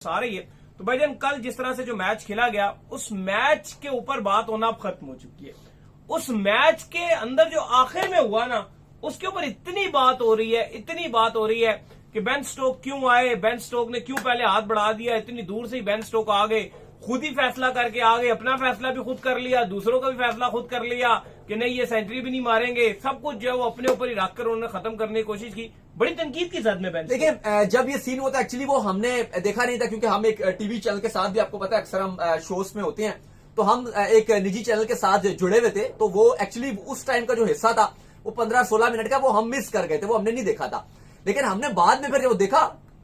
सारे ही है। तो भाईजान कल जिस तरह से जो मैच खेला गया उस मैच के ऊपर बात होना अब खत्म हो चुकी है। उस मैच के अंदर जो आखिर में हुआ ना उसके ऊपर इतनी बात हो रही है कि बेन स्टोक क्यों आए, बेन स्टोक ने क्यों पहले हाथ बढ़ा दिया, इतनी दूर से ही बेन स्टोक आ गए, खुद ही फैसला करके आ गए, अपना फैसला भी खुद कर लिया, दूसरों का भी फैसला खुद कर लिया कि नहीं ये सेंचुरी भी नहीं मारेंगे। सब कुछ जो है वो अपने ऊपर ही रखकर उन्होंने खत्म करने की कोशिश की। बड़ी तनकीद की जद में बेन। देखिए जब ये सीन हुआ था एक्चुअली वो हमने देखा नहीं था क्योंकि हम एक टीवी चैनल के साथ भी, आपको पता है अक्सर हम शोज में होते हैं, तो हम एक निजी चैनल के साथ जुड़े हुए थे। तो वो एक्चुअली उस टाइम का जो हिस्सा था वो 15-16 मिनट का वो हम मिस कर गए थे, वो हमने नहीं देखा था। लेकिन हमने बाद में फिर वो देखा,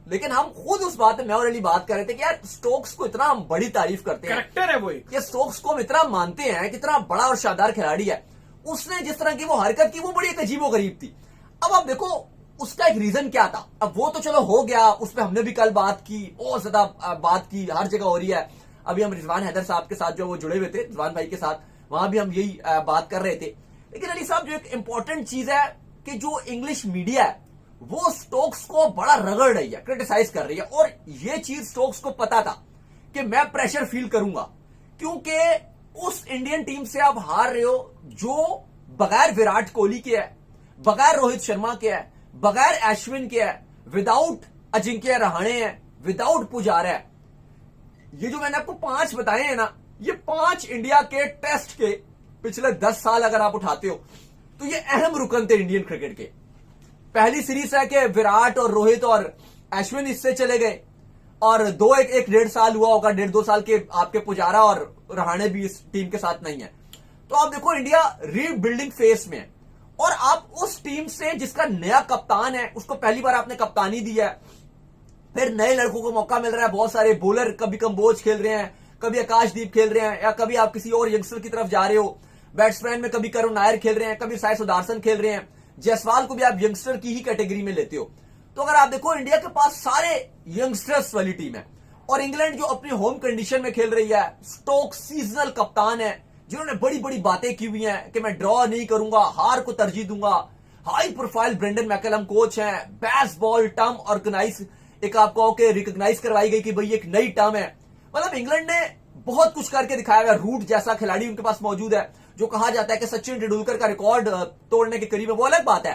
लेकिन हम खुद उस बात में मैं और अली बात कर रहे थे कि यार स्टोक्स को इतना हम बड़ी तारीफ करते हैं, कैरेक्टर है वो, ये स्टोक्स को हम इतना मानते हैं कि इतना बड़ा और शानदार खिलाड़ी है, उसने जिस तरह की वो हरकत की वो बड़ी एक अजीबोगरीब थी। अब आप देखो उसका एक रीजन क्या था। अब वो तो चलो हो गया, उस पर हमने भी कल बात की, बहुत ज्यादा बात की, हर जगह हो रही है। अभी हम रिजवान हैदर साहब के साथ जो वो जुड़े हुए थे, रिजवान भाई के साथ, वहां भी हम यही बात कर रहे थे। लेकिन अली साहब जो एक इंपॉर्टेंट चीज है कि जो इंग्लिश मीडिया है वो स्टोक्स को बड़ा रगड़ रही है, क्रिटिसाइज कर रही है, और ये चीज स्टोक्स को पता था कि मैं प्रेशर फील करूंगा क्योंकि उस इंडियन टीम से आप हार रहे हो जो बगैर विराट कोहली के है, बगैर रोहित शर्मा के है, बगैर अश्विन के है, विदाउट अजिंक्य रहाणे है, विदाउट पुजारा है। ये जो मैंने आपको 5 बताए हैं ना, ये 5 इंडिया के टेस्ट के पिछले 10 साल अगर आप उठाते हो तो ये अहम रुकन थे इंडियन क्रिकेट के। पहली सीरीज है कि विराट और रोहित और अश्विन इससे चले गए, और एक 1.5 साल हुआ होगा, 1.5-2 साल के आपके पुजारा और रहाणे भी इस टीम के साथ नहीं है। तो आप देखो इंडिया रीबिल्डिंग फेज में है, और आप उस टीम से जिसका नया कप्तान है उसको पहली बार आपने कप्तानी दी है, फिर नए लड़कों को मौका मिल रहा है, बहुत सारे बॉलर कभी कंबोज खेल रहे हैं, कभी आकाशदीप खेल रहे हैं, या कभी आप किसी और यंगस्टर की तरफ जा रहे हो, बैट्समैन में कभी करुण नायर खेल रहे हैं, कभी साई सुदर्शन खेल रहे हैं, जायसवाल को भी आप यंगस्टर की ही कैटेगरी में लेते हो। तो अगर आप देखो इंडिया के पास सारे यंगस्टर्स वाली टीम है, और इंग्लैंड जो अपनी होम कंडीशन में खेल रही है, स्टोक सीजनल कप्तान है जिन्होंने बड़ी बड़ी बातें की हुई हैं कि मैं ड्रॉ नहीं करूंगा, हार को तरजीह दूंगा, high profile Brendon McCullum coach हैं, बेसबॉल टर्म ऑर्गेनाइज एक आपको रिकॉग्नाइज करवाई गई कि भाई एक नई टर्म है। मतलब इंग्लैंड ने बहुत कुछ करके दिखाया है, रूट जैसा खिलाड़ी उनके पास मौजूद है। जो कहा जाता है कि सचिन तेंदुलकर का रिकॉर्ड तोड़ने के करीब है, वो अलग बात है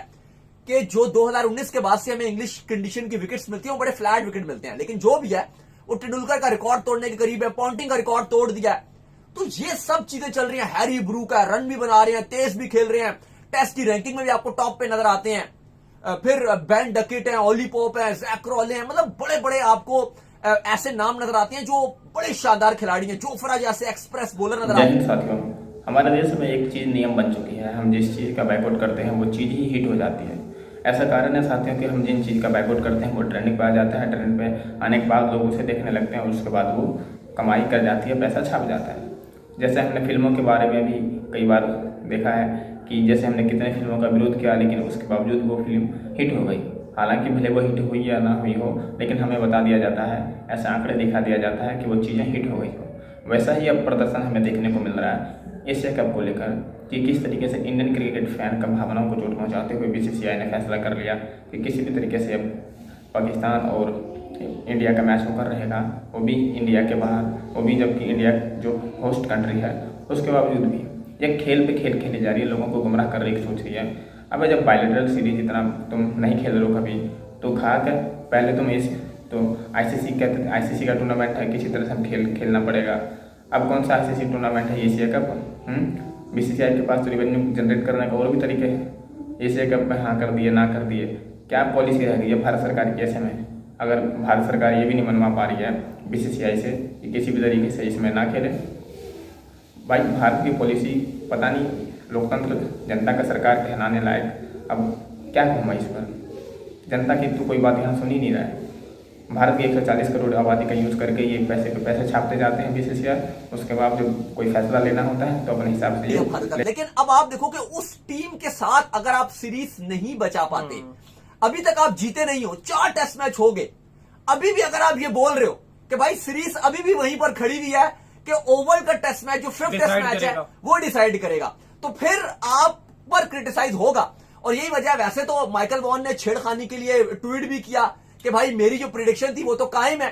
कि जो 2019 के बाद से हमें इंग्लिश कंडीशन की विकेट्स मिलती हैं वो बड़े फ्लैट विकेट मिलते हैं, लेकिन जो भी है वो तेंदुलकर का रिकॉर्ड तोड़ने के करीब है, पॉन्टिंग का रिकॉर्ड तोड़ दिया है। तो ये सब चीजें चल रही हैं, हैरी ब्रूक है, रन भी बना रहे हैं, तेज भी खेल रहे हैं, टेस्ट की रैंकिंग में भी आपको टॉप पे नजर आते हैं। फिर बेन डकेट है, ओली पोप है, जैक क्रॉले हैं, मतलब बड़े बड़े आपको ऐसे नाम नजर आते हैं जो बड़े शानदार खिलाड़ी हैं, जोफ्रा जैसे एक्सप्रेस बॉलर नजर आते हैं। साथियों, हमारे देश में एक चीज नियम बन चुकी है, हम जिस चीज का बैकआउट करते हैं वो चीज ही हिट हो जाती है। ऐसा कारण है साथियों कि हम जिन चीज का बैकआउट करते हैं वो ट्रेंडिंग पे आ जाता है, ट्रेंड पे आने के बाद लोग उसे देखने लगते हैं और उसके बाद वो कमाई कर जाती है, पैसा छाप जाता है। जैसे हमने फिल्मों के बारे में भी कई बार देखा है कि जैसे हमने कितने फिल्मों का विरोध किया लेकिन उसके बावजूद वो फिल्म हिट हो गई। हालांकि भले वो हिट हुई या ना हुई हो, लेकिन हमें बता दिया जाता है, ऐसे आंकड़े दिखा दिया जाता है कि वो चीज़ें हिट हो गई हो। वैसा ही अब प्रदर्शन हमें देखने को मिल रहा है एशिया कप को लेकर कि किस तरीके से इंडियन क्रिकेट फैन का भावनाओं को चोट पहुँचाते हुए बीसीसीआई ने फैसला कर लिया कि किसी भी तरीके से अब पाकिस्तान और इंडिया का मैच होकर रहेगा, वो भी इंडिया के बाहर, वो भी जबकि इंडिया जो होस्ट कंट्री है उसके बावजूद भी ये खेल पे खेल खेली जा रही है, लोगों को गुमराह कर रही सोच रही है। अब जब बायलैटरल सीरीज इतना तुम नहीं खेल रहे हो कभी तो खा कर पहले तुम इस तो आईसीसी का टूर्नामेंट है, किसी तरह से हम खेलना पड़ेगा। अब कौन सा आईसीसी टूर्नामेंट है, एशिया कप। बीसीसीआई के पास तो रेवेन्यू जनरेट करने का और भी तरीके हैं। एशिया कप में हाँ कर दिए ना कर दिए, क्या पॉलिसी रह गई है भारत सरकार की ऐसे में? अगर भारत सरकार ये भी नहीं मनवा पा रही है बीसीसीआई से कि किसी भी तरीके से इसमें ना खेले, भाई भारत की पॉलिसी पता नहीं, लोकतंत्र जनता का सरकार कहलाने लायक अब क्या कहूँ मैं इस पर। जनता की तो कोई बात यहाँ सुन ही नहीं रहा है। भारत की 140 करोड़ आबादी का यूज करके ये पैसे पे पैसे छापते जाते हैं बीसीसीआई, उसके बाद जब कोई फैसला लेना होता है तो अपने हिसाब से लेकिन अब आप देखो कि उस टीम के साथ अगर आप सीरीज नहीं बचा पाते, अभी तक आप जीते नहीं हो, 4 टेस्ट मैच हो गए, अभी भी अगर आप ये बोल रहे हो कि भाई सीरीज अभी भी वहीं पर खड़ी हुई है कि ओवल का टेस्ट मैच जो 5th टेस्ट मैच है वो डिसाइड करेगा, तो फिर आप पर क्रिटिसाइज होगा। और यही वजह, वैसे तो माइकल वॉन ने छेड़खानी के लिए ट्वीट भी किया कि भाई मेरी जो प्रिडिक्शन थी वो तो कायम है,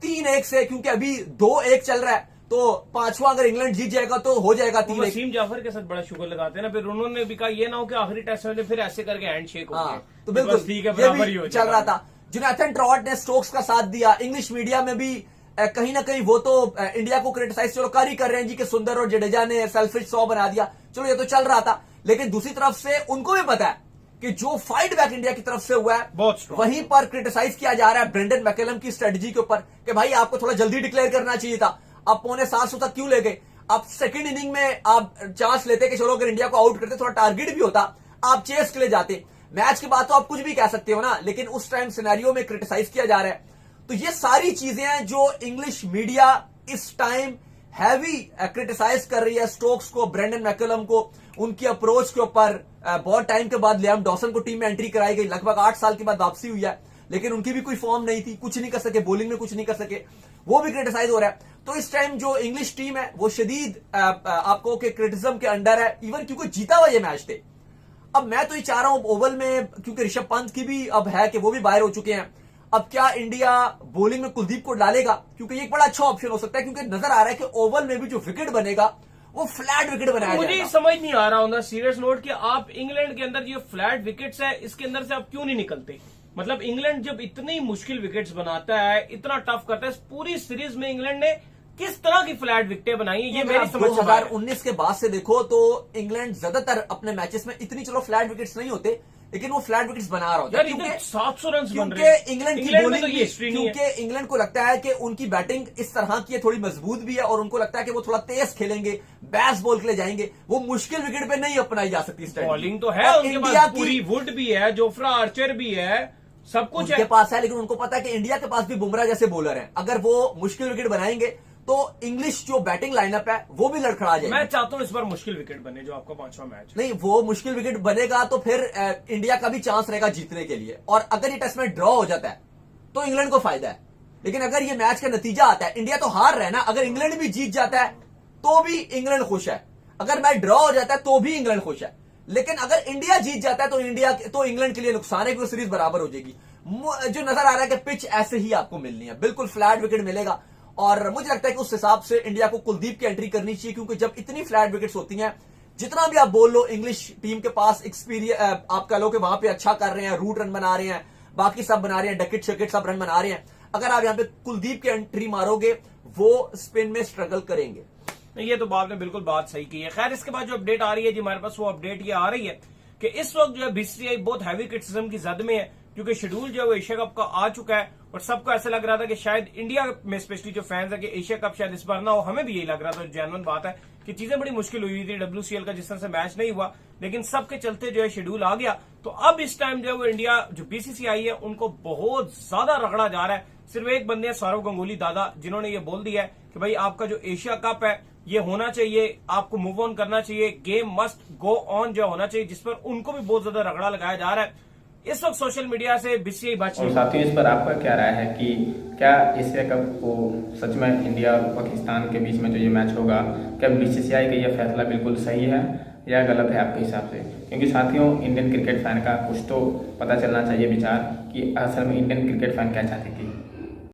3-1 से, क्योंकि अभी 2-1 चल रहा है, तो पांचवा अगर इंग्लैंड जीत जाएगा तो हो जाएगा 3-1। वसीम जाफर के साथ बड़ा शुक्र लगाते हैं ना, फिर उन्होंने भी कहा ये ना हो कि आखिरी टेस्ट में फिर ऐसे करके हैंडशेक हो गए, तो बिल्कुल ठीक है ये बराबर ही हो भी चल रहा था। जोनाथन ट्रॉट ने स्टोक्स का साथ दिया। इंग्लिश मीडिया में भी कहीं ना कहीं वो तो इंडिया को क्रिटिसाइज चलो कर ही कर रहे हैं जी कि सुंदर और जडेजा ने सेल्फिश 100 बना दिया, चलो ये तो चल रहा था। लेकिन दूसरी तरफ से उनको भी पता है कि जो फाइट बैक इंडिया की तरफ से हुआ है बहुत स्ट्रांग, वहीं पर क्रिटिसाइज किया जा रहा है ब्रेंडन मैकलम की स्ट्रेटजी के ऊपर कि भाई आपको थोड़ा जल्दी डिक्लेयर करना चाहिए था, आप 6:45 तक क्यों ले गए, आप सेकंड इनिंग में आप चांस लेते कि चलो अगर इंडिया को आउट करते थोड़ा टारगेट भी होता, आप चेस के लिए जाते। मैच के बाद तो आप कुछ भी कह सकते हो ना, लेकिन उस टाइम सिनेरियो में क्रिटिसाइज किया जा रहा है। तो ये सारी चीजें हैं जो इंग्लिश मीडिया इस टाइम हैवी क्रिटिसाइज कर रही है स्टोक्स को, ब्रेंडन मैकलम को, उनकी अप्रोच के ऊपर। बहुत टाइम के बाद लियाम डॉसन को टीम में एंट्री कराई गई, लगभग 8 साल के बाद वापसी हुई है, लेकिन उनकी भी कोई फॉर्म नहीं थी, कुछ नहीं कर सके, बॉलिंग में कुछ नहीं कर सके, वो भी क्रिटिसाइज हो रहा है। तो इस टाइम जो इंग्लिश टीम है वो शदीद आपको के क्रिटिसिज्म के अंडर है, इवन क्योंकि जीता हुआ ये मैच थे। अब मैं तो ये चाह रहा हूं ओवल में, क्योंकि ऋषभ पंत की भी अब है कि वो भी बाहर हो चुके हैं, अब क्या इंडिया बॉलिंग में कुलदीप को डालेगा, क्योंकि ये एक बड़ा अच्छा ऑप्शन हो सकता है, क्योंकि नजर आ रहा है कि ओवल में भी जो विकेट बनेगा वो फ्लैट विकेट बनाया मुझे जाएगा। समझ नहीं आ रहा होता सीरियस नोट कि आप इंग्लैंड के अंदर जो फ्लैट विकेट्स है इसके अंदर से आप क्यों नहीं निकलते। मतलब इंग्लैंड जब इतनी मुश्किल विकेट्स बनाता है, इतना टफ करता है, पूरी सीरीज में इंग्लैंड ने किस तरह की फ्लैट विकेटें बनाई है, ये मेरी समझ 2019 के बाद से देखो तो इंग्लैंड ज्यादातर अपने मैचेस में इतनी चलो फ्लैट विकेट्स नहीं होते, लेकिन वो फ्लैट विकेट्स बना रहा होता है, यार 700 रन बन रहे क्योंकि इंग्लैंड की में बॉलिंग तो ये हिस्ट्री नहीं है। क्योंकि इंग्लैंड को लगता है कि उनकी बैटिंग इस तरह की है, थोड़ी मजबूत भी है, और उनको लगता है कि वो थोड़ा तेज खेलेंगे, बैस बॉल के लिए जाएंगे, वो मुश्किल विकेट पे नहीं अपनाई जा सकती स्ट्रैटेजी। बॉलिंग तो है उनके पास, पूरी वुड भी है, जोफ्रा आर्चर भी है, सब कुछ उनके पास है, लेकिन उनको पता है कि इंडिया के पास भी बुमराह जैसे बॉलर हैं, अगर वो मुश्किल विकेट बनाएंगे तो इंग्लिश जो बैटिंग लाइनअप है वो भी लड़खड़ा जाएगी। मैं चाहता हूं इस बार मुश्किल विकेट बने जो आपका 5वां मैच। नहीं, वो मुश्किल विकेट बनेगा तो फिर इंडिया का भी चांस रहेगा जीतने के लिए, और अगर ये टेस्ट मैच ड्रॉ हो जाता है तो इंग्लैंड को फायदा है। लेकिन अगर ये मैच का नतीजा आता है, इंडिया तो हार रहा है ना, अगर इंग्लैंड भी जीत जाता है तो भी इंग्लैंड खुश है, अगर मैच ड्रॉ हो जाता है तो भी इंग्लैंड खुश है, लेकिन अगर इंडिया जीत जाता है तो इंग्लैंड के लिए नुकसान है, क्योंकि सीरीज बराबर हो जाएगी। जो नजर आ रहा है कि पिच ऐसे ही आपको मिलनी है, बिल्कुल फ्लैट विकेट मिलेगा, और मुझे लगता है कि उस हिसाब से इंडिया को कुलदीप की एंट्री करनी चाहिए, क्योंकि जब इतनी फ्लैट विकेट्स होती हैं, जितना भी आप बोल लो इंग्लिश टीम के पास एक्सपीरियंस, आप कह लो कि वहां पे अच्छा कर रहे हैं, रूट रन बना रहे हैं, बाकी सब बना रहे हैं, डकेट शकेट सब रन बना रहे हैं, अगर आप यहां पे कुलदीप की एंट्री मारोगे वो स्पिन में स्ट्रगल करेंगे। ये तो बात में बिल्कुल बात सही की है। खैर इसके बाद जो अपडेट आ रही है जी हमारे पास, वो अपडेट ये आ रही है कि इस वक्त जो है बीसीसीआई बहुत हैवी क्रिटिसिज्म की जद में है, क्योंकि शेड्यूल जो है वो एशिया कप का आ चुका है, और सबको ऐसा लग रहा था कि शायद इंडिया में स्पेशली जो फैंस है कि एशिया कप शायद इस बार ना हो, हमें भी यही लग रहा था। जेन्युइन बात है कि चीजें बड़ी मुश्किल हुई थी, WCL का जिस तरह से मैच नहीं हुआ, लेकिन सबके चलते जो है शेड्यूल आ गया। तो अब इस टाइम जो है वो इंडिया जो बीसीसीआई है उनको बहुत ज्यादा रगड़ा जा रहा है। सिर्फ एक बंदे हैं सौरव गंगुली दादा, जिन्होंने ये बोल दिया है कि भाई आपका जो एशिया कप है ये होना चाहिए, आपको मूव ऑन करना चाहिए, गेम मस्ट गो ऑन जो होना चाहिए, जिस पर उनको भी बहुत ज्यादा रगड़ा लगाया जा रहा है इस वक्त सोशल मीडिया से बीसीसीआई बातचीत। और साथियों, इस पर आपका क्या राय है कि क्या एशिया कप को सच में इंडिया और पाकिस्तान के बीच में जो ये मैच होगा, क्या बीसीसीआई का ये फैसला बिल्कुल सही है या गलत है आपके हिसाब से? क्योंकि साथियों, इंडियन क्रिकेट फैन का कुछ तो पता चलना चाहिए विचार कि असल में इंडियन क्रिकेट फैन क्या चाहती थी।